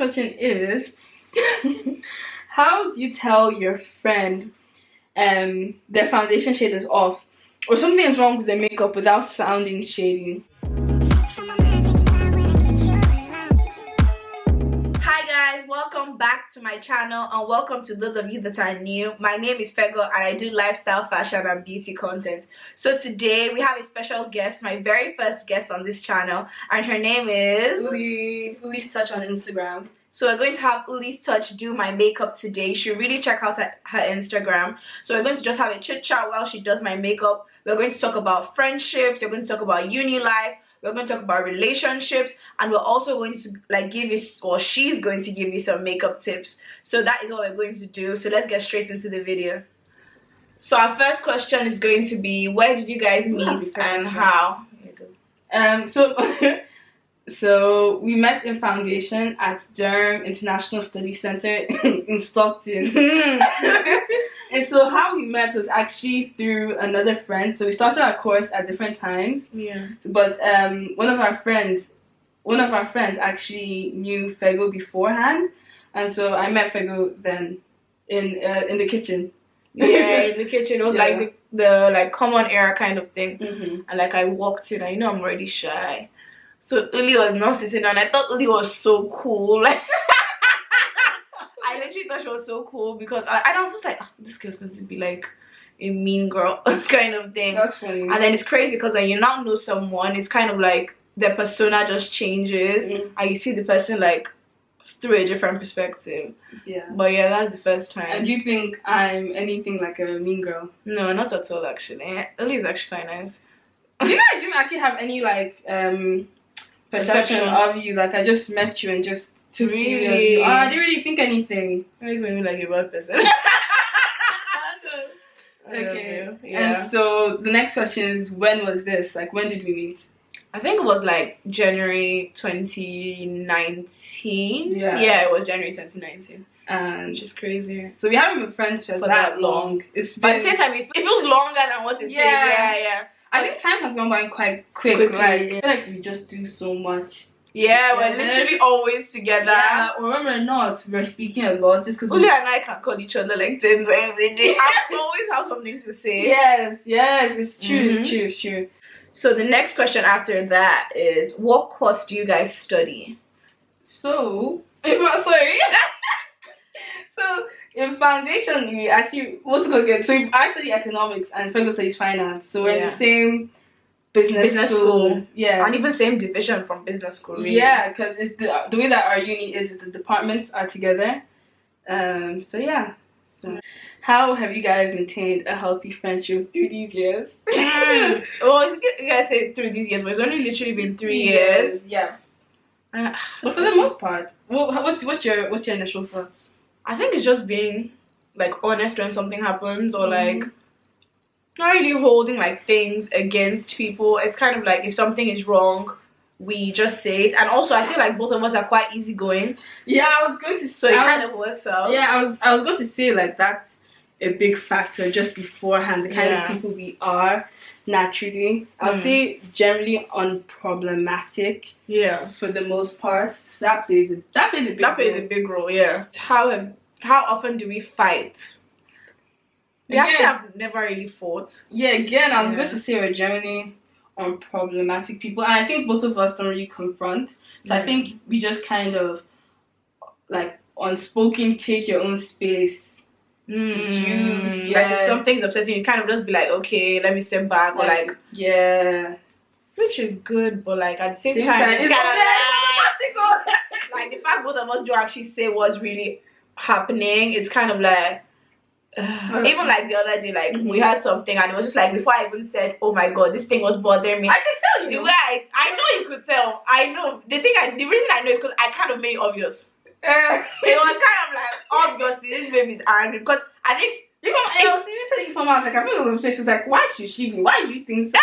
question is, how do you tell your friend their foundation shade is off or something is wrong with their makeup without sounding shady? Hi guys, welcome back to my channel and welcome to those of you that are new. My name is FEGO and I do lifestyle, fashion and beauty content. So today we have a special guest, my very first guest on this channel, and her name is Uli's Touch on Instagram. So we're going to have Uli's Touch do my makeup today. You should really check out her Instagram. So we're going to just have a chit chat while she does my makeup. We're going to talk about friendships, we're going to talk about uni life, we're going to talk about relationships, and we're also going to give you, or she's going to give you some makeup tips. So that is what we're going to do. So let's get straight into the video. So our first question is going to be, where did you guys meet and how? So we met in foundation at Durham International Study Center in Stockton. And so how we met was actually through another friend. So we started our course at different times. Yeah. But one of our friends actually knew FEGO beforehand, and so I met FEGO then in the kitchen. Yeah, in the kitchen. It was like the common era kind of thing. Mm-hmm. And like I walked in, and I'm already shy. So Uli was not sitting down. I thought Uli was so cool. Like I literally thought she was so cool because I was just like, oh, this girl's going to be like a mean girl kind of thing. That's funny. And then it's crazy because when you now know someone, it's kind of like their persona just changes, and you see the person like through a different perspective. Yeah. But yeah, that's the first time. And do you think I'm anything like a mean girl? No, not at all actually. Uli is actually quite nice. Do you know I didn't actually have any like perception of you? Like I just met you and just took you as you are. I didn't really think anything. It makes me like a bad person. Okay. Yeah. And so the next question is, when was this? Like when did we meet? I think it was like January 2019. Yeah. Yeah, it was January 2019. And Which is crazy. so we haven't been friends for that long. It's been, But at the same time, it feels longer than what it is. Yeah. I think time has gone by quite quick. Quickly, Like, I feel like we just do so much. Yeah, we're literally always together. Yeah, or when we're not, we're speaking a lot just because. Uli and I can call each other like 10 times a day. I always have something to say. Yes, it's true, it's true. So the next question after that is, what course do you guys study? So, so in foundation we actually I study economics and FEGO studies finance. So we're in the same business school. Yeah. And even same division from business school, really. Yeah, because it's the way that our uni is, the departments are together. So yeah. So how have you guys maintained a healthy friendship through these years? Well, it's good you guys say through these years, but it's only literally been 3 years. Yeah. But for the most part, what's your initial thoughts? I think it's just being like honest when something happens, or like not really holding like things against people. It's kind of like if something is wrong, we just say it. And also I feel like both of us are quite easygoing. Yeah, I was going to say, so it kind of works out. Yeah, I was going to say like that's a big factor just beforehand, the kind of people we are naturally. I'll say generally unproblematic. Yeah, for the most part. So that plays a big role. Yeah. How often do we fight? We actually have never really fought. Yeah, again, I was going to say we're generally unproblematic people, and I think both of us don't really confront. So I think we just kind of like unspoken, take your own space. Like if something's upsetting, you kind of just be like, okay, let me step back, or like which is good, but like at the same time it's kind of like the fact both of us do actually say what's really happening. It's kind of like even like the other day, like we had something and it was just like before I even said, oh my god, this thing was bothering me, I can tell you the way I know you could tell. I know the reason I know is because I kind of made it obvious. It was kind of like obviously this baby's angry because I think I was even telling you from I was like, I feel like she's like, why should she be? Why do you think so?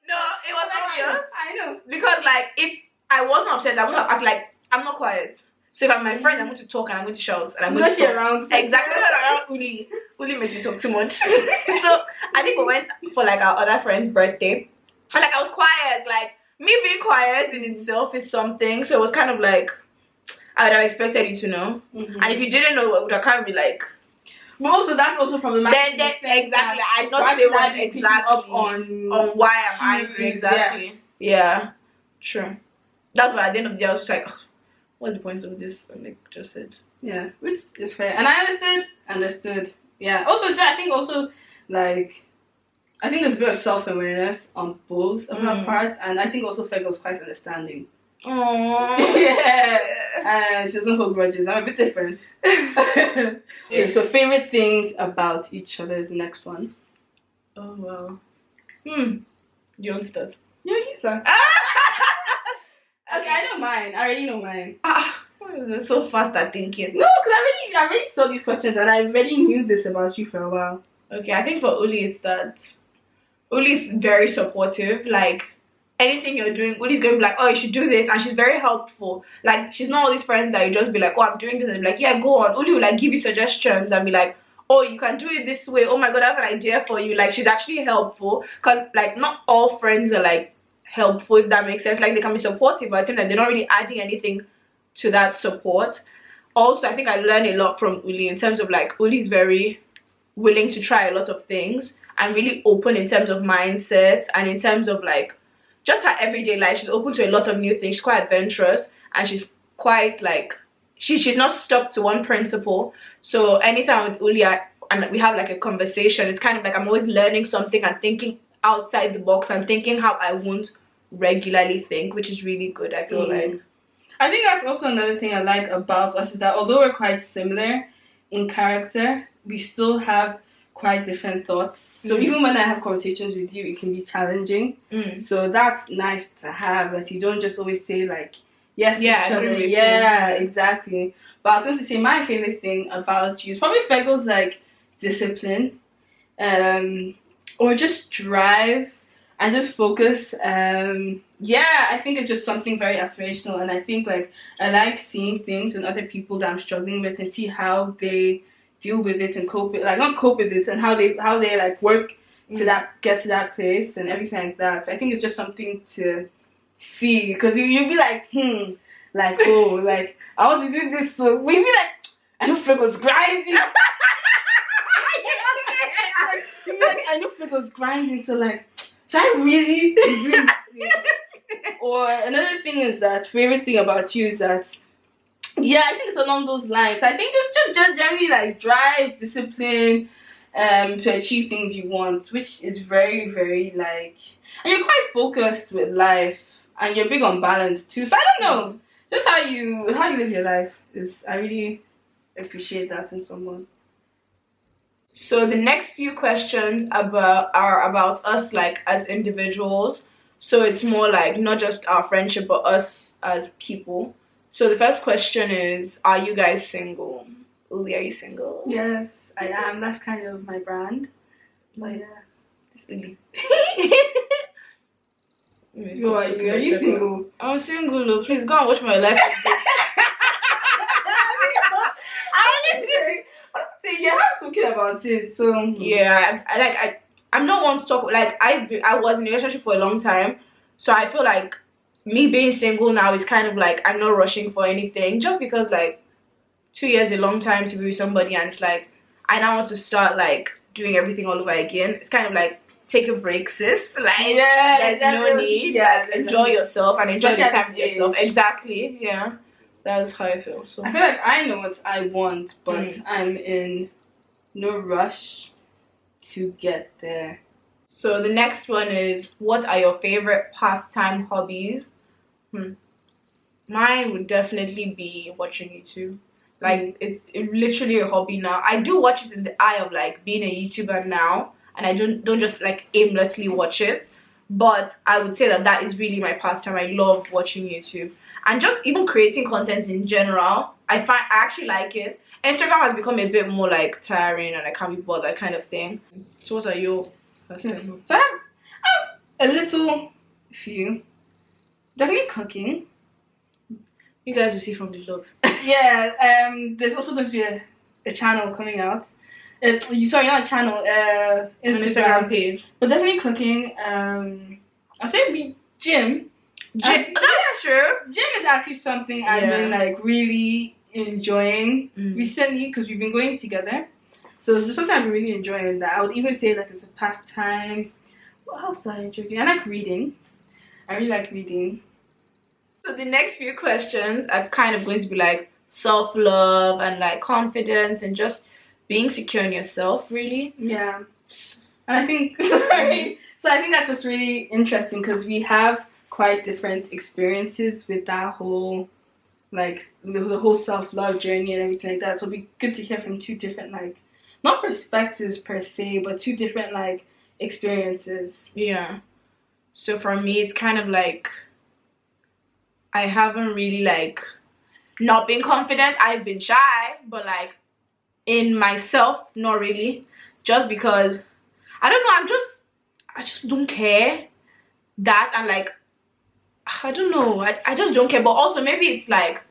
No, it was obvious. I know. Because like if I wasn't upset, I would have acted like I'm not quiet. So if I'm my friend, I'm going to talk and I'm going to shout and I'm going to talk. Around. Exactly, not around Uli. Uli makes me talk too much. So I think we went for like our other friend's birthday. And like I was quiet. Like me being quiet in itself is something. So it was kind of like I would have expected you to know. And if you didn't know, I would have kind of be like. But also, that's also problematic. Then exactly, I'd not say what exactly up on why I'm angry exactly. Yeah, true. That's why at the end of the day I was just like, what's the point of this? And like just said. Yeah, which is fair, and I understood. Yeah. Also, I think like. I think there's a bit of self-awareness on both of our parts, and I think also FEGO's quite understanding. Aww. Yeah. She doesn't hold grudges. I'm a bit different. Okay, so favorite things about each other is the next one. Oh, wow. You want to start? Yeah, you start. Okay, I know mine. I already know mine. You're so fast at thinking. No, because I already saw these questions, and I already knew this about you for a while. Okay, I think for Uli, it's that Uli's very supportive. Like, anything you're doing, Uli's going to be like, oh, you should do this. And she's very helpful. Like, she's not all these friends that you just be like, oh, I'm doing this. And be like, yeah, go on. Uli will, like, give you suggestions and be like, oh, you can do it this way. Oh, my God, I have an idea for you. Like, she's actually helpful. Because, like, not all friends are, like, helpful, if that makes sense. Like, they can be supportive, but I think that they're not really adding anything to that support. Also, I think I learned a lot from Uli in terms of, like, Uli's very willing to try a lot of things and really open in terms of mindset and in terms of like just her everyday life. She's open to a lot of new things. She's quite adventurous and she's quite like she's not stuck to one principle. So anytime with Uli and we have like a conversation, it's kind of like I'm always learning something and thinking outside the box and thinking how I won't regularly think, which is really good. I feel like I think that's also another thing I like about us is that although we're quite similar in character, we still have quite different thoughts. So even when I have conversations with you, it can be challenging. So that's nice to have, that you don't just always say like yes to each other. Yeah, exactly. But I was going to say my favorite thing about you is probably FEGO's like discipline, or just drive and just focus. Yeah, I think it's just something very aspirational, and I think like I like seeing things in other people that I'm struggling with and see how they deal with it and cope with, like not cope with it, and how they like work to get to that place and everything like that. So I think it's just something to see, because you'll be like like oh like I want to do this, so we'd be like I know FEGO's grinding. Like, I know FEGO's grinding, so like should I really do this? Or another thing is that favorite thing about you is that I think it's along those lines. I think just generally like drive, discipline, to achieve things you want, which is very, very like, and you're quite focused with life, and you're big on balance too. So I don't know, just how you live your life is, I really appreciate that in someone. So the next few questions are about us like as individuals. So it's more like not just our friendship, but us as people. So the first question is, are you guys single? Uli, are you single? Yes, I am. That's kind of my brand. But yeah, it's Uli. Are you single? I'm single. Please go and watch my life. You have spoken about it, so yeah. I'm not one to talk. Like I was in a relationship for a long time, so I feel like me being single now is kind of like I'm not rushing for anything, just because like 2 years is a long time to be with somebody, and it's like I now want to start like doing everything all over again. It's kind of like take a break, sis. Like there's no need. Like, enjoy yourself and enjoy the time with yourself. Exactly. Yeah. That's how I feel. So I feel like I know what I want, but I'm in no rush to get there. So the next one is, what are your favorite pastime hobbies? Mine would definitely be watching YouTube. Like it's literally a hobby now. I do watch it in the eye of like being a YouTuber now, and I don't just like aimlessly watch it. But I would say that is really my pastime. I love watching YouTube. And just even creating content in general, I actually like it. Instagram has become a bit more like tiring and I can't be bothered kind of thing. So what are your pastime? So I have a little few. Definitely cooking. You guys will see from the vlogs. Yeah, there's also going to be a channel coming out. Sorry, not a channel, Instagram page. But definitely cooking. I'll say gym. That's true. Gym is actually something I've been like really enjoying recently because we've been going together. So it's something I've been really enjoying. That I would even say like it's a pastime. What else do I enjoy doing? I like reading. I really like reading. So the next few questions are kind of going to be like self-love and like confidence and just being secure in yourself, really. Yeah. And I think sorry. So I think that's just really interesting because we have quite different experiences with that whole like the whole self-love journey and everything like that. So it'd be good to hear from two different like not perspectives per se, but two different like experiences. Yeah. So for me it's kind of like I haven't really like not been confident. I've been shy, but like in myself, not really. Just because I don't know, I just don't care that and like I don't know, I just don't care. But also maybe it's like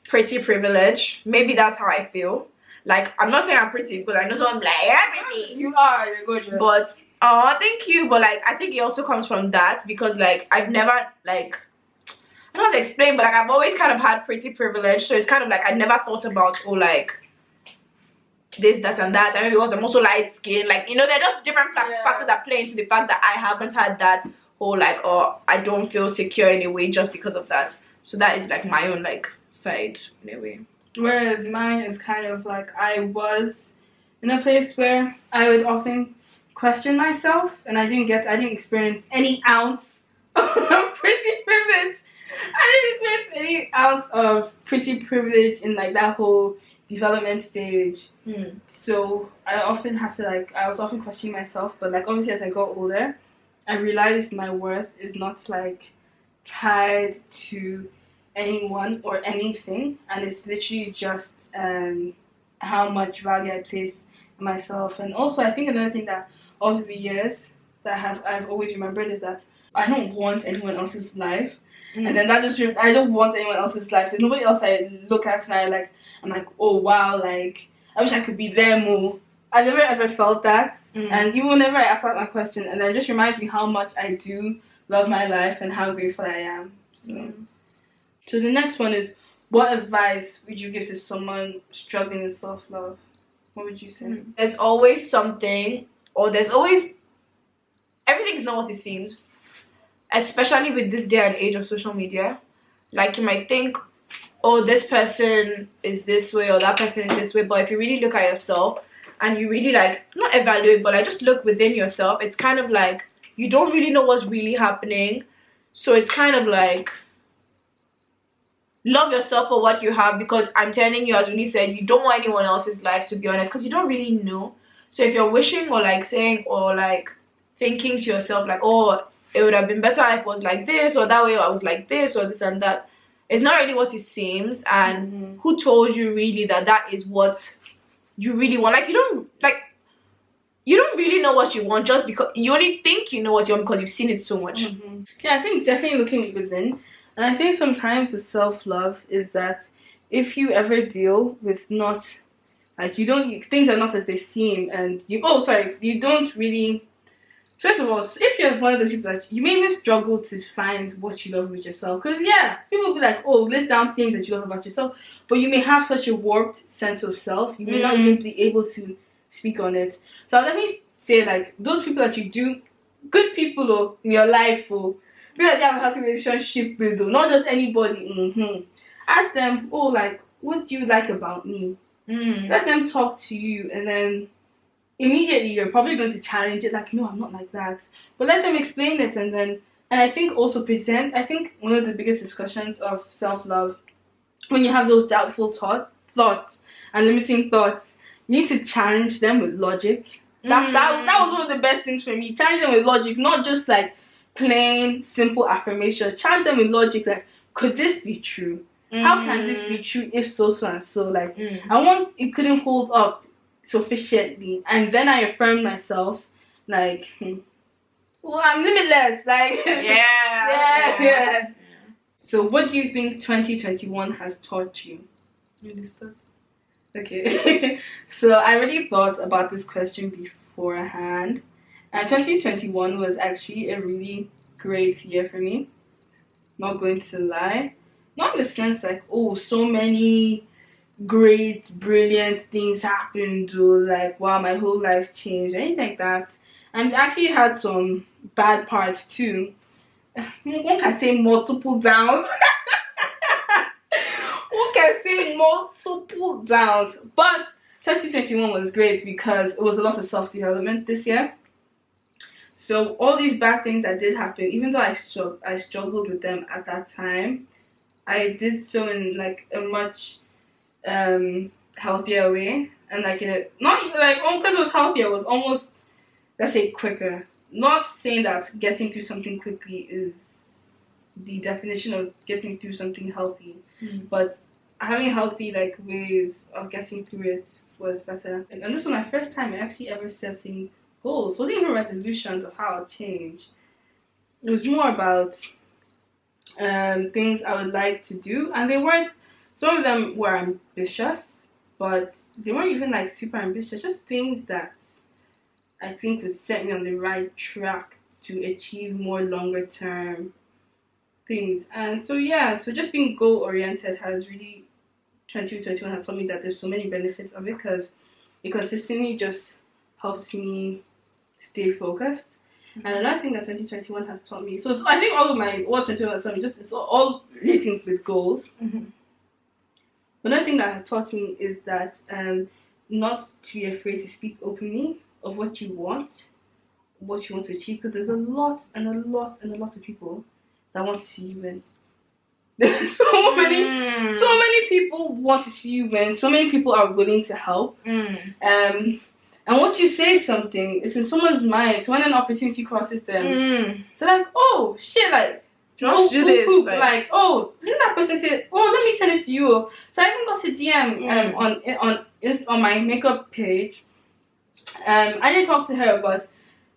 pretty privilege. Maybe that's how I feel. Like I'm not saying I'm pretty, but I know someone like, yeah, pretty. You are, you're gorgeous. But oh, thank you. But like I think it also comes from that because like I've never like I don't know how to explain, but like I've always kind of had pretty privilege. So it's kind of like I never thought about like this, that, and that. I mean because I'm also light skinned, like there are just different factors that play into the fact that I haven't had that whole like I don't feel secure in a way just because of that. So that is like my own like side in a way. Whereas mine is kind of like I was in a place where I would often question myself and I didn't experience any ounce of pretty privilege. I didn't experience any ounce of pretty privilege in like that whole development stage. So I was often questioning myself, but like obviously as I got older I realized my worth is not like tied to anyone or anything, and it's literally just how much value I place in myself. And also I think another thing that over the years that I've always remembered is that I don't want anyone else's life. And then that just I don't want anyone else's life. There's nobody else I look at and I'm like, oh wow, like I wish I could be them more. I've never ever felt that. And even whenever I ask that my question, and then it just reminds me how much I do love my life and how grateful I am. So the next one is, what advice would you give to someone struggling with self-love? What would you say? There's always something, or everything is not what it seems. Especially with this day and age of social media. Like you might think, oh, this person is this way or that person is this way, but if you really look at yourself and you really like not evaluate but like just look within yourself, it's kind of like you don't really know what's really happening. So it's kind of like love yourself for what you have, because I'm telling you, as Uli said, you don't want anyone else's life, to be honest, because you don't really know. So if you're wishing or like saying or like thinking to yourself like, oh, it would have been better if it was like this or that way, or I was like this or this and that, it's not really what it seems. And who told you really that is what you really want? Like you don't really know what you want just because you only think you know what you want because you've seen it so much. Yeah, I think definitely looking within. And I think sometimes with self-love is that if you ever deal with not like things are not as they seem, and you don't really. First of all, if you're one of those people that you may even struggle to find what you love with yourself, because people will be like, oh, list down things that you love about yourself, but you may have such a warped sense of self, you may not even be able to speak on it. So let me say, like, those people that you do, good people in your life, people that you have a healthy relationship with, not just anybody. Ask them, oh, like, what do you like about me? Let them talk to you, and then immediately you're probably going to challenge it like, no, I'm not like that, but let them explain it. And I think also I think one of the biggest discussions of self-love, when you have those doubtful thoughts and limiting thoughts, you need to challenge them with logic. That was one of the best things for me. Challenge them with logic, not just like plain simple affirmations. Challenge them with logic, like, could this be true? How can this be true if so and so? Like, and once it couldn't hold up sufficiently, and then I affirmed myself, like, well, I'm limitless, like, yeah. So what do you think 2021 has taught you? Okay. So I already thought about this question beforehand, and 2021 was actually a really great year for me. not going to lie. Not in the sense like, oh, so many great, brilliant things happened, or like, wow, my whole life changed, anything like that. And actually had some bad parts too. One can say multiple downs. One can say multiple downs. But 2021 was great because it was a lot of self-development this year. So all these bad things that did happen, even though I struggled with them at that time, I did so in like a much healthier way, and like in a not like because it was healthier, it was almost, let's say, quicker. Not saying that getting through something quickly is the definition of getting through something healthy, but having healthy like ways of getting through it was better. And this was my first time actually ever setting goals. It wasn't even resolutions of how I'll change. It was more about things I would like to do, and they weren't. Some of them were ambitious, but they weren't even like super ambitious. Just things that I think would set me on the right track to achieve more longer term things. And so yeah, so just being goal oriented has really 2021 has taught me that there's so many benefits of it, because it consistently just helps me stay focused. And another thing that 2021 has taught me, so I think all of what 2021 has taught me, just it's all relating with goals. Another thing that has taught me is that not to be afraid to speak openly of what you want to achieve, because there's a lot of people that want to see you win. so many people want to see you win. So many people are willing to help. And once you say something, it's in someone's mind. So when an opportunity crosses them, they're like, oh shit, like, let's do this. Like, oh, didn't that person say, oh, let me send it to you? So I even got a DM on my makeup page. I didn't talk to her, but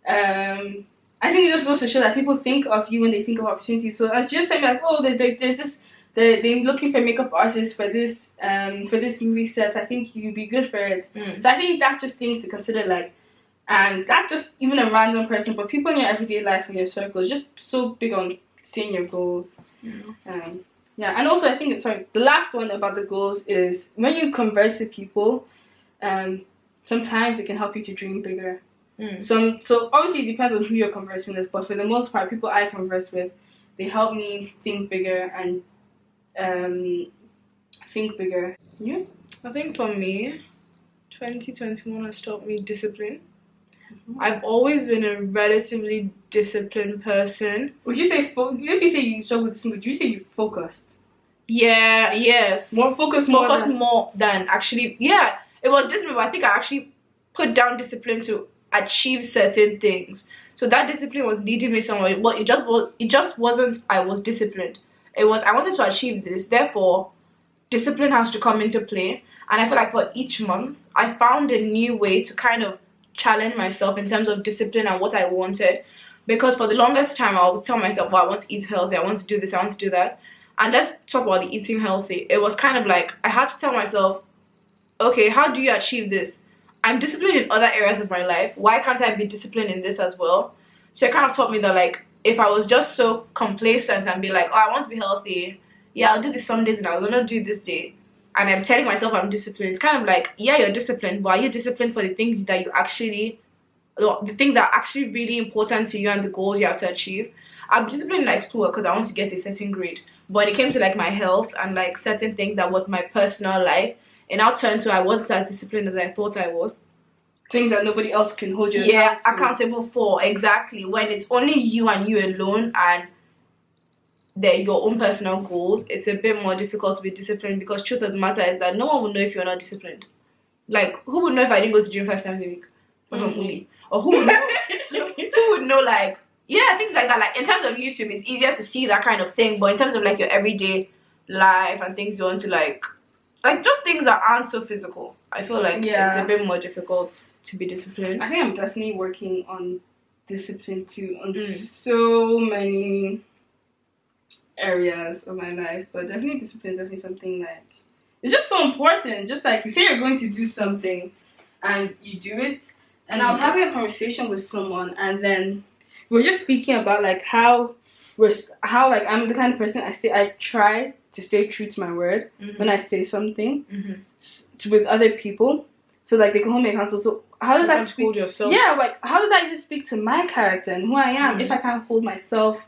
I think it just goes to show that people think of you when they think of opportunities. So I just said like, oh, there's this, they're looking for makeup artists for this movie set. I think you'd be good for it. So I think that's just things to consider, like, and that's just even a random person, but people in your everyday life, in your circles, just so big on seeing your goals. Yeah, and also I think the last one about the goals is when you converse with people, sometimes it can help you to dream bigger. So obviously it depends on who you're conversing with, but for the most part, people I converse with, they help me think bigger and think bigger. Yeah, I think for me, 2021 has taught me discipline. I've always been a relatively disciplined person. Would you say, if you say you struggle with discipline, would you say you focused? Yeah, yes. More focused more than actually, yeah. It was discipline, but I think I actually put down discipline to achieve certain things. So that discipline was leading me somewhere. Well, it just wasn't I was disciplined. It was I wanted to achieve this, therefore discipline has to come into play. And I feel like for each month I found a new way to kind of challenge myself in terms of discipline and what I wanted. Because for the longest time I would tell myself, well, I want to eat healthy, I want to do this, I want to do that. And let's talk about the eating healthy. It was kind of like I had to tell myself, okay, how do you achieve this? I'm disciplined in other areas of my life. Why can't I be disciplined in this as well? So it kind of taught me that, like, if I was just so complacent and be like, oh, I want to be healthy, yeah, I'll do this some days and I will not do this day, and I'm telling myself I'm disciplined, it's kind of like, yeah, you're disciplined, but are you disciplined for the things that you actually, the things that are actually really important to you and the goals you have to achieve? I'm disciplined in like schoolwork because I want to get a certain grade, but when it came to like my health and like certain things that was my personal life, it now turned to I wasn't as disciplined as I thought I was. Things that nobody else can hold you accountable for. Exactly. When it's only you and you alone and they're your own personal goals, it's a bit more difficult to be disciplined, because truth of the matter is that no one will know if you're not disciplined. Like, who would know if I didn't go to the gym 5 times a week? Uli. Or who would know? Who would know, like, yeah, things like that. Like, in terms of YouTube, it's easier to see that kind of thing, but in terms of like your everyday life and things you want to like just things that aren't so physical, I feel like it's a bit more difficult to be disciplined. I think I'm definitely working on discipline too, on so many areas of my life, but definitely discipline is definitely something like, it's just so important. Just like you say you're going to do something and you do it. And I was having a conversation with someone, and then we were just speaking about like how how like I'm the kind of person I try to stay true to my word when I say something with other people, so like they can hold me accountable. So how does that speak? Yourself. Yeah, like how does that even speak to my character and who I am if I can't hold myself?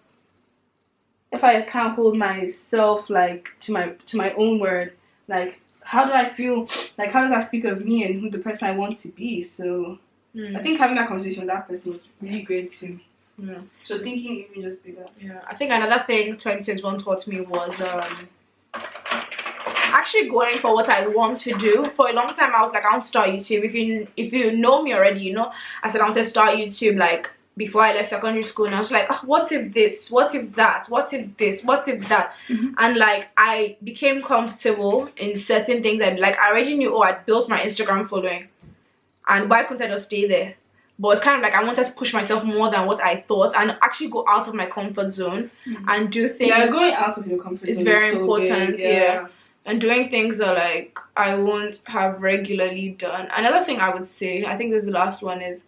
If I can't hold myself like to my own word, like how do I feel? Like how does that speak of me and who the person I want to be? So I think having that conversation with that person was really great too. Yeah. So thinking even just bigger. Yeah. I think another thing 2021 taught me was actually going for what I want to do. For a long time I was like, I want to start YouTube. If you know me already, you know I said I want to start YouTube like before I left secondary school, and I was like, oh, what if this, what if that, what if this, what if that, and like I became comfortable in certain things. I already knew, oh, I'd built my Instagram following, and why couldn't I just stay there? But it's kind of like I wanted to push myself more than what I thought and actually go out of my comfort zone and do things. Yeah, going out of your comfort zone is very important. Yeah. And doing things that like I won't have regularly done. Another thing I would say, I think this is the last one, is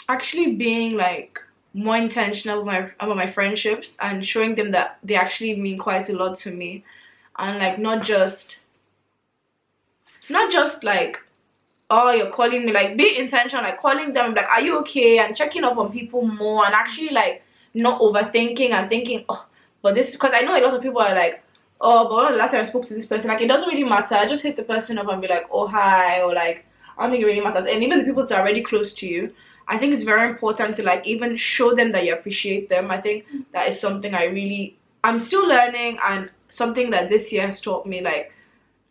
actually being like more intentional about my friendships and showing them that they actually mean quite a lot to me, and like not just like, oh, you're calling me, like be intentional, like calling them like, are you okay, and checking up on people more, and actually like not overthinking and thinking, oh, but this, because I know a lot of people are like, oh, but when was the last time I spoke to this person? Like it doesn't really matter. I just hit the person up and be like, oh, hi, or like I don't think it really matters. And even the people that are already close to you, I think it's very important to like even show them that you appreciate them. I think that is something I'm still learning, and something that this year has taught me. Like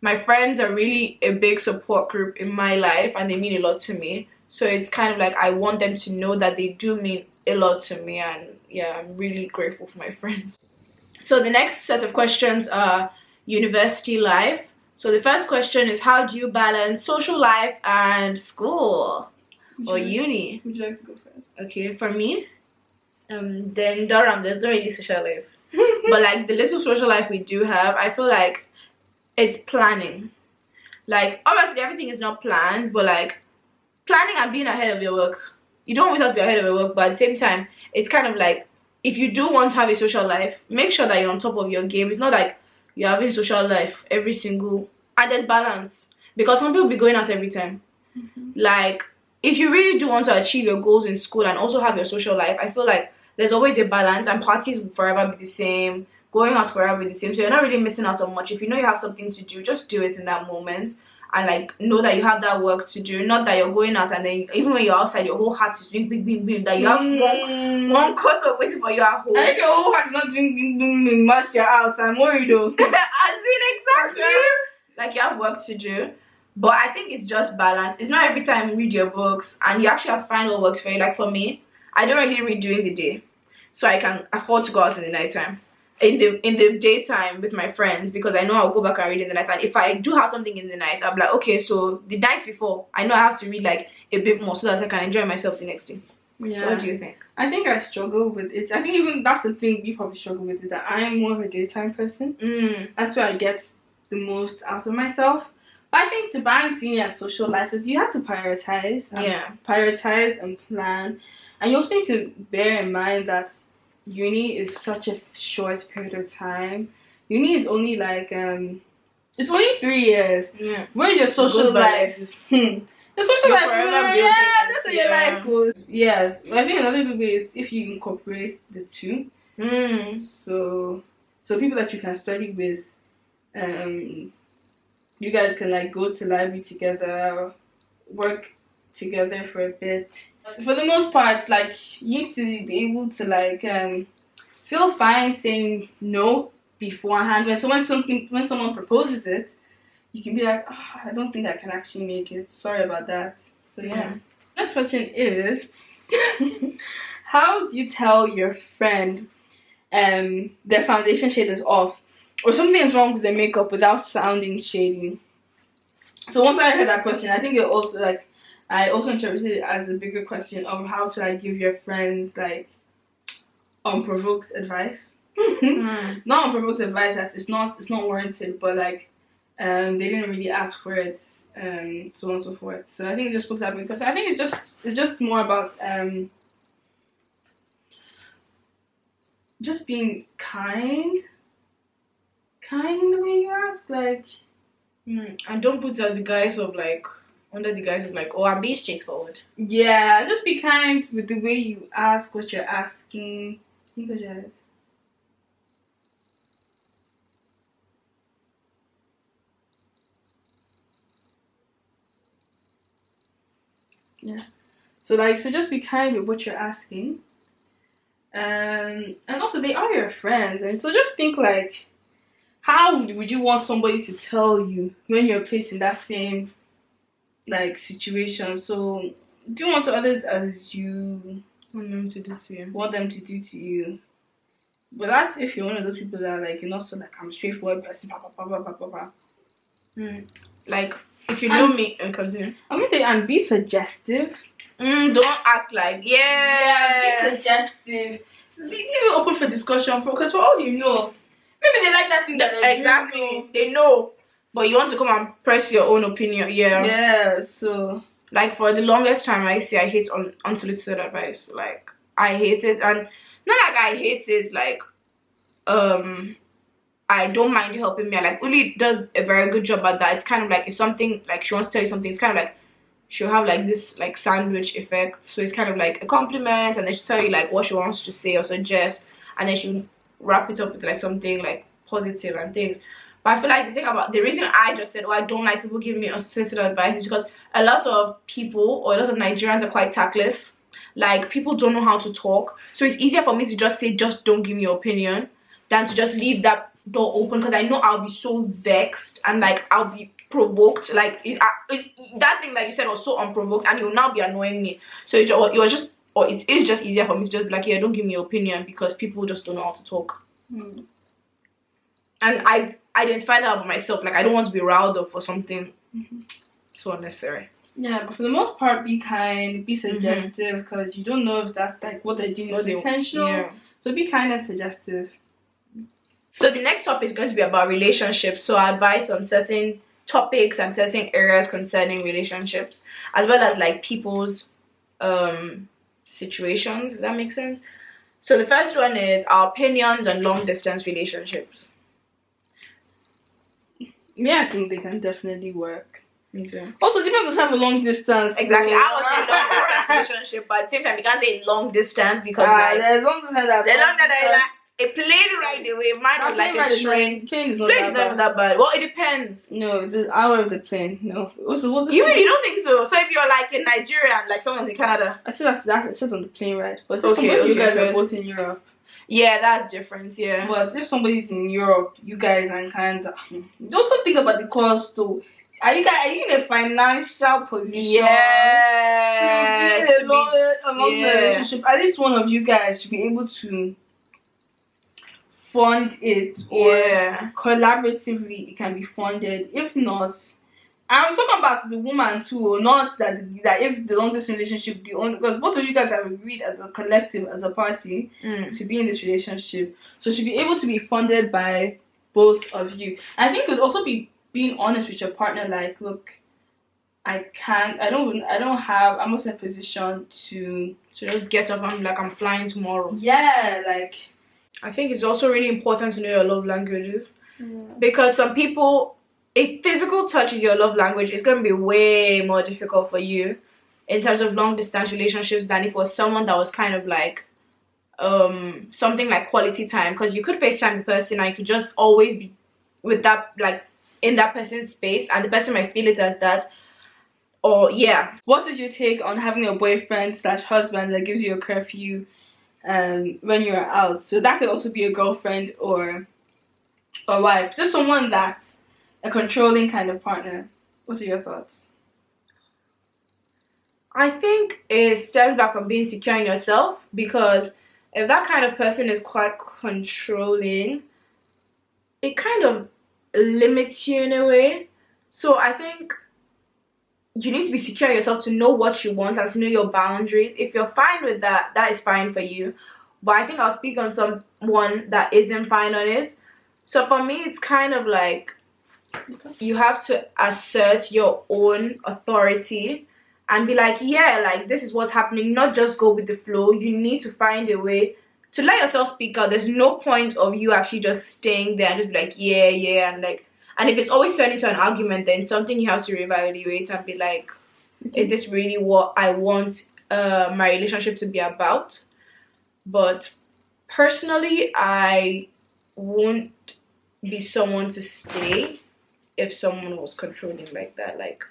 my friends are really a big support group in my life, and they mean a lot to me. So it's kind of like I want them to know that they do mean a lot to me, and yeah, I'm really grateful for my friends. So the next set of questions are university life. So the first question is, how do you balance social life and school or uni? Would you like to go first? Okay, for me, then Durham, there's no really social life. But like the little social life we do have, I feel like it's planning. Like obviously everything is not planned, but like planning and being ahead of your work. You don't always have to be ahead of your work, but at the same time, it's kind of like, if you do want to have a social life, make sure that you're on top of your game. It's not like you're having social life every single, and there's balance, because some people be going out every time. Like if you really do want to achieve your goals in school and also have your social life, I feel like there's always a balance, and parties will forever be the same, going out forever be the same, so you're not really missing out on much. If you know you have something to do, just do it in that moment, and like know that you have that work to do, not that you're going out and then even when you're outside your whole heart is doing bing bing bing, that you have one course of waiting for you at home. I think your whole heart is not doing bing bing bing whilst you're out. I'm worried though. As in exactly. Like you have work to do. But I think it's just balance. It's not every time you read your books, and you actually have to find what works for you. Like for me, I don't really read during the day, so I can afford to go out in the nighttime. In the daytime with my friends, because I know I'll go back and read in the night. And if I do have something in the night, I'll be like, okay, so the night before, I know I have to read like a bit more so that I can enjoy myself the next day. Yeah. So what do you think? I think I struggle with it. I think even that's the thing you probably struggle with, is that I am more of a daytime person. That's where I get the most out of myself. But I think to balance uni and social life is you have to prioritize. Prioritize and plan. And you also need to bear in mind that uni is such a short period of time. Uni is only like it's only 3 years. Yeah. Where's your social life? The social life, that's what your life was. Yeah, I think another good way is if you incorporate the two. So people that you can study with, you guys can like go to library together, work together for a bit. For the most part, like you need to be able to like feel fine saying no beforehand. When someone proposes it, you can be like, oh, I don't think I can actually make it. Sorry about that. So yeah. Next question is, how do you tell your friend their foundation shade is off, or something is wrong with their makeup without sounding shady? So once I heard that question, I think it also like, I also interpreted it as a bigger question of how to like give your friends like unprovoked advice. Not unprovoked advice that it's not warranted, but like they didn't really ask for it, so on and so forth. So I think it just looked at me, because I think it's just more about just being kind in the way you ask, like. And don't put under the guise of like, oh, I'm being straightforward. Yeah, just be kind with the way you ask what you're asking. You go, Jazz. Yeah. So just be kind with what you're asking. And also they are your friends, and so just think like, how would you want somebody to tell you when you're placed in that same like situation? So do unto others as you want them to do to you. But that's if you're one of those people that like, you're not so like, I'm a straightforward person. Like, if you know me, and continue. I'm gonna say, and be suggestive. Don't act like be suggestive. Leave it open for discussion, because for all you know, maybe they like that thing that they exactly they know, but you want to come and press your own opinion. Yeah. So like, for the longest time, I hate unsolicited advice. Like, I hate it, and not like I hate it. Like, I don't mind you helping me. Like, Uli does a very good job at that. It's kind of like, if something like she wants to tell you something, it's kind of like she'll have like this like sandwich effect. So it's kind of like a compliment, and then she'll tell you like what she wants to say or suggest, and then she'll wrap it up with like something like positive and things. But I feel like the reason I just said, I don't like people giving me unsolicited advice, is because a lot of people, or a lot of Nigerians, are quite tactless. Like, people don't know how to talk, so it's easier for me to just say, just don't give me your opinion, than to just leave that door open, because I know I'll be so vexed and like I'll be provoked. Like, that thing that you said was so unprovoked, and you'll now be annoying me. So it is just easier for me to just be like, yeah, don't give me your opinion, because people just don't know how to talk. And I identify that about myself. Like, I don't want to be riled up for something so unnecessary. Yeah, but for the most part, be kind, be suggestive, because you don't know if that's like what they're doing is intentional. Yeah. So be kind and suggestive. So the next topic is going to be about relationships. So advice on certain topics and certain areas concerning relationships, as well as like people's situations, if that makes sense. So the first one is our opinions on long distance relationships. Yeah, I think they can definitely work. Me too. Also, depends on have a long distance. Exactly. So. I was in a long distance relationship, but at the same time, you can't say long distance, because like there's long distance that's like a plane ride away. Mine was like a train. Plane is not that bad. Well, it depends. No, it's an hour of the plane. No. What's the you really don't think so? So if you're like in Nigeria and like someone's in Canada, I see that it says on the plane ride. But if you guys are both in Europe. Yeah, that's different. Yeah. But if somebody's in Europe, you guys are in Canada. Also think about the cost too. Are you in a financial position? Yeah. To be in a long relationship, at least one of you guys should be able to fund it, or collaboratively it can be funded. If not, I'm talking about the woman too, not that if the long distance relationship, because both of you guys have agreed as a collective, as a party, to be in this relationship, so it should be able to be funded by both of you. I think it would also be being honest with your partner, like, look, I'm also in a position to just get up and like, I'm flying tomorrow. Yeah, like, I think it's also really important to know your love languages, because some people, if physical touch is your love language, it's going to be way more difficult for you in terms of long distance relationships than if it was someone that was kind of like something like quality time, because you could FaceTime the person and you could just always be with that, like, in that person's space, and the person might feel it as that. Or what is your take on having a boyfriend/husband that gives you a curfew when you're out? So that could also be a girlfriend or a wife, just someone that's a controlling kind of partner. What are your thoughts? I think it stems back from being secure in yourself, because if that kind of person is quite controlling, it kind of limits you in a way. So I think you need to be secure in yourself to know what you want and to know your boundaries. If you're fine with that, that is fine for you. But I think I'll speak on someone that isn't fine on it. So for me, it's kind of like you have to assert your own authority and be like, yeah, like, this is what's happening, not just go with the flow. You need to find a way to let yourself speak out. There's no point of you actually just staying there and just be like, yeah, and like, and if it's always turning into an argument, then something you have to reevaluate and be like, is this really what I want my relationship to be about? But personally, I won't be someone to stay if someone was controlling like that. Like,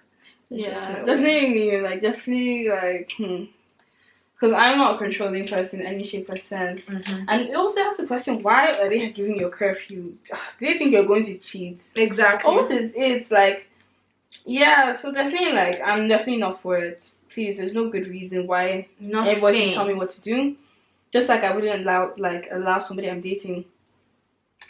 definitely me. Like, definitely, like, because I'm not a controlling person in any shape or sense. And you also have to question, why are they giving you a curfew? Do they think you're going to cheat? Exactly. Or what is it? Like, yeah, so definitely, like, I'm definitely not for it. Please, there's no good reason why everybody should tell me what to do. Just like I wouldn't allow somebody I'm dating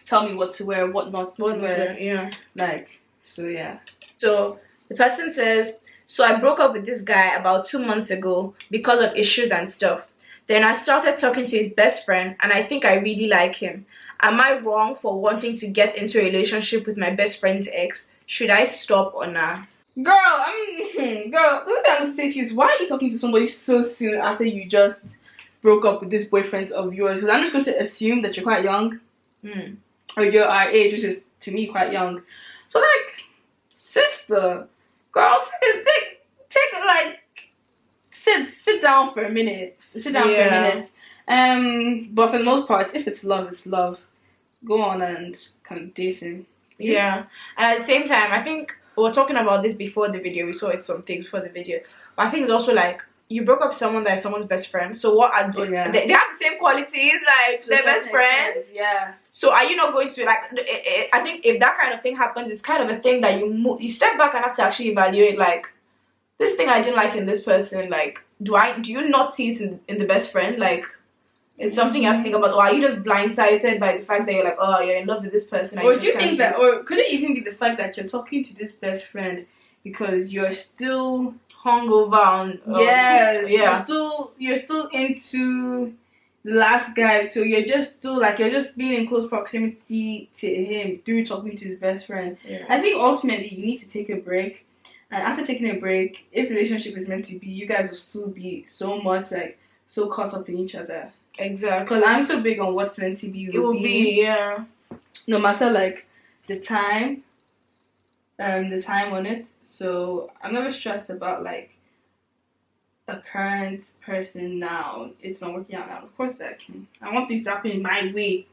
tell me what to wear, what not to wear. Yeah. Like, so yeah. So the person says, so I broke up with this guy about 2 months ago because of issues and stuff. Then I started talking to his best friend and I think I really like him. Am I wrong for wanting to get into a relationship with my best friend's ex? Should I stop or not? Girl, the thing I'm going to say to you is, why are you talking to somebody so soon after you just broke up with this boyfriend of yours? Because I'm just going to assume that you're quite young. Or you're our age, which is, to me, quite young. So, like, sister, girl, sit down for a minute. Sit down for a minute. But for the most part, if it's love, it's love. Go on and kind of date him. Yeah. And at the same time, I think we were talking about this before the video. We saw it some things before the video. But I think it's also like, you broke up with someone that is someone's best friend. So what are they? They have the same qualities, like their best friends. Yeah. So are you not going to, like, I think if that kind of thing happens, it's kind of a thing that you step back and have to actually evaluate, like, this thing I didn't like in this person, like, do you not see it in the best friend? Like, it's something you have to think about. Or are you just blindsided by the fact that you're like, oh, you're in love with this person? Or do you think that, or could it even be the fact that you're talking to this best friend because you're still hungover on you're still into the last guy, so you're just being in close proximity to him through talking to his best friend. I think ultimately you need to take a break, and after taking a break, if the relationship is meant to be, you guys will still be so much like so caught up in each other. Exactly. Because I'm so big on what's meant to be will be no matter like the time on it. So I'm never stressed about like a current person now. It's not working out now. Of course I want things to happen my way.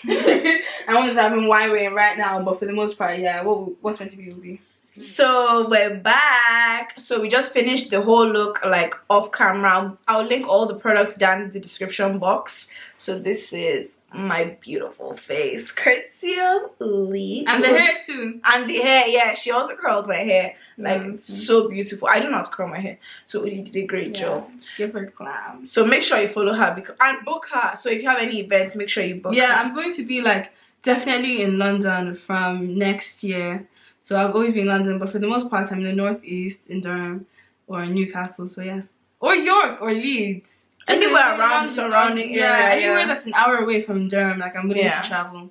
I want it to happen my way right now, but for the most part, yeah, what's meant to be will be. So we're back. So we just finished the whole look like off camera. I'll link all the products down in the description box. So this is my beautiful face, courtesy of Uli. And the hair too. And the hair, yeah, she also curled my hair. Like, so beautiful. I don't know how to curl my hair, so Uli did a great job. Give her a clap. So make sure you follow her and book her. So if you have any events, make sure you book her. I'm going to be like definitely in London from next year. So I've always been in London, but for the most part I'm in the northeast, in Durham or in Newcastle. So yeah, or York or Leeds. Anywhere around surrounding area. Anywhere that's an hour away from Durham, like I'm willing to travel.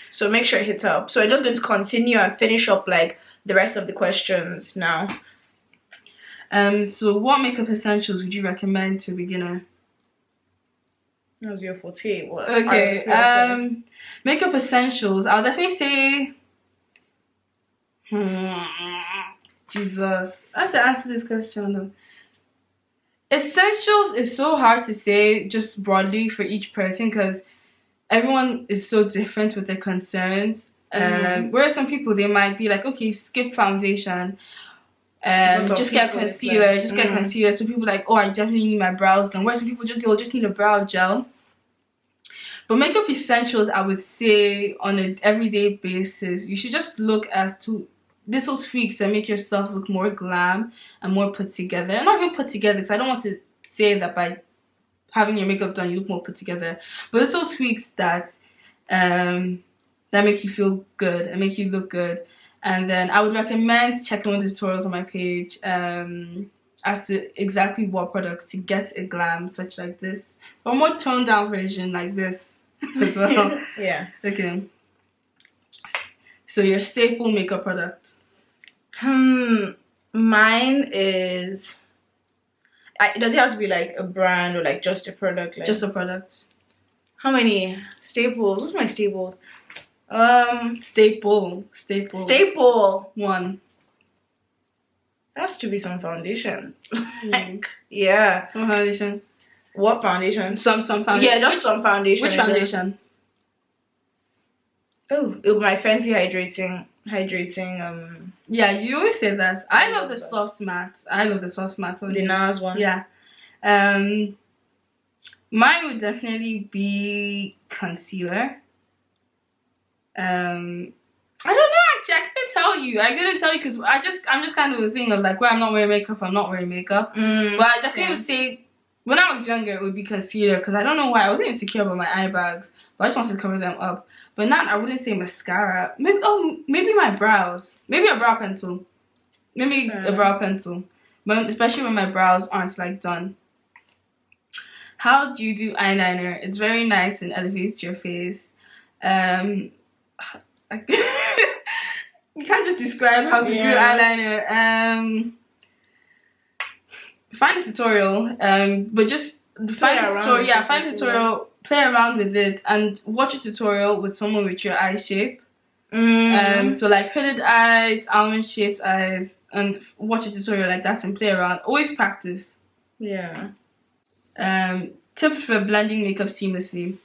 So make sure you hit up. So I'm just going to continue and finish up like the rest of the questions now. So what makeup essentials would you recommend to a beginner? That was your forte. What? Okay. Makeup essentials. I'll definitely say. Jesus, I have to answer this question though. Essentials is so hard to say just broadly for each person because everyone is so different with their concerns. Whereas some people, they might be like, okay, skip foundation, just get concealer, get concealer. So people like, oh, I definitely need my brows done. Whereas some people they'll just need a brow gel. But makeup essentials, I would say on an everyday basis, you should just look as to little tweaks that make yourself look more glam and more put together. And not even put together, because I don't want to say that by having your makeup done you look more put together, but little tweaks that make you feel good and make you look good. And then I would recommend checking out the tutorials on my page as to exactly what products to get a glam such like this, or more toned down version like this as well. Yeah. Okay. So your staple makeup product. Mine is. Does it have to be like a brand or like just a product? Like, just a product. How many? Staples. What's my staples? Staple. 1. That has to be some foundation. Like, yeah. Some foundation. What foundation? Some foundation. Yeah, just some foundation. Which foundation? Oh, my fancy hydrating. Yeah, you always say that. I love the soft matte. The NARS one. Yeah. Mine would definitely be concealer. I don't know, actually. I couldn't tell you because I'm just kind of a thing of like, when I'm not wearing makeup, I'm not wearing makeup. But I definitely would say, when I was younger, it would be concealer, because I don't know why. I wasn't insecure about my eye bags, but I just wanted to cover them up. But now I wouldn't say mascara. Maybe my brows. Maybe a brow pencil. A brow pencil. But especially when my brows aren't like done. How do you do eyeliner? It's very nice and elevates your face. You can't just describe how to do eyeliner. Find a tutorial. But just find a tutorial. Play around with it and watch a tutorial with someone with your eye shape. So like hooded eyes, almond shaped eyes, and watch a tutorial like that and play around. Always practice. Yeah. Tips for blending makeup seamlessly.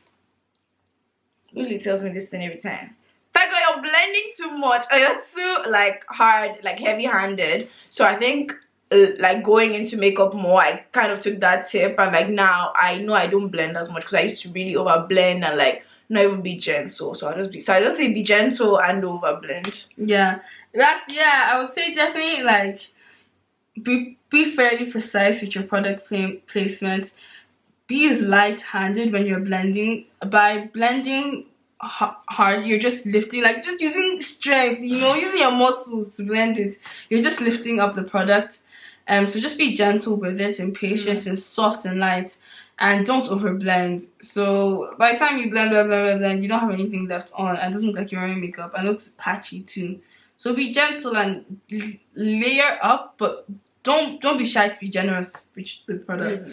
Uli tells me this thing every time. Fego, you're blending too much, or you're too like hard, like heavy-handed. So I think like going into makeup more, I kind of took that tip, and like now I know I don't blend as much, because I used to really over blend and like not even be gentle. So I just say be gentle and over blend. Yeah, I would say definitely like be fairly precise with your product placement. Be light-handed when you're blending. By blending hard, you're just lifting, like just using strength, using your muscles to blend it. You're just lifting up the product. So just be gentle with it and patient and soft and light, and don't over blend. So by the time you blend, you don't have anything left on, and it doesn't look like you're wearing makeup, and it looks patchy too. So be gentle and layer up, but don't be shy to be generous with products.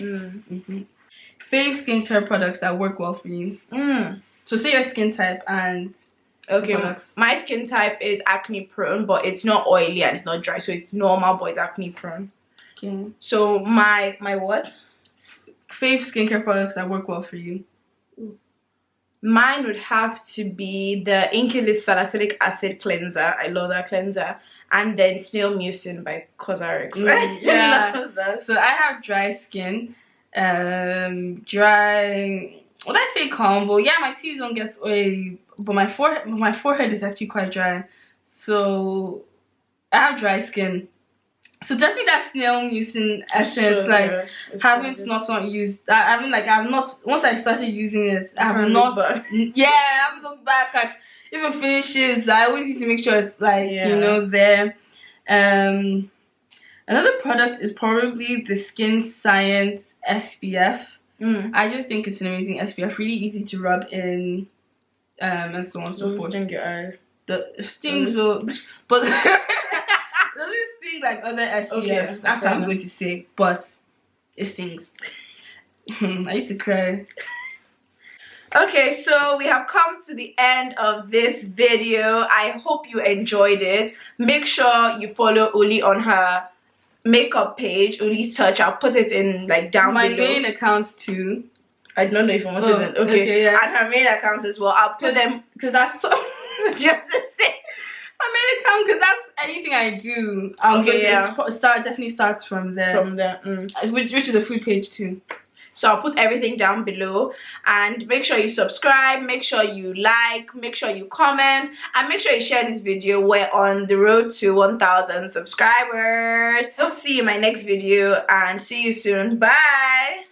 Fave skincare products that work well for you. So say your skin type and products. My skin type is acne prone, but it's not oily and it's not dry, so it's normal, but it's acne prone. Okay. So my what? Fave skincare products that work well for you. Mine would have to be the Inkilis Salicylic Acid Cleanser. I love that cleanser. And then Snail Mucin by Cosrx. Yeah. I love that. So I have dry skin. When I say combo, yeah, my teeth don't get oily, but my forehead is actually quite dry. So I have dry skin. So definitely that Snail Mucin essence, not used. Once I started using it, I haven't looked back. Like, if it finishes, I always need to make sure it's like, there. Another product is probably the Skin Science SPF. I just think it's an amazing SPF, really easy to rub in, and so on and so forth. Sting your eyes. The stings, but doesn't sting like other SPFs. Okay, that's what I'm going to say, but it stings. I used to cry. Okay, so we have come to the end of this video. I hope you enjoyed it. Make sure you follow Uli on her makeup page, Uli's Touch. I'll put it in down below. My main account too. I don't know if I wanted it. Okay, yeah. And her main account as well. I'll put them because that's so. What do you have to say? My main account, because that's anything I do. Definitely starts from there. Which is a food page too. So I'll put everything down below, and make sure you subscribe, make sure you like, make sure you comment, and make sure you share this video. We're on the road to 1,000 subscribers. Hope to see you in my next video, and see you soon. Bye.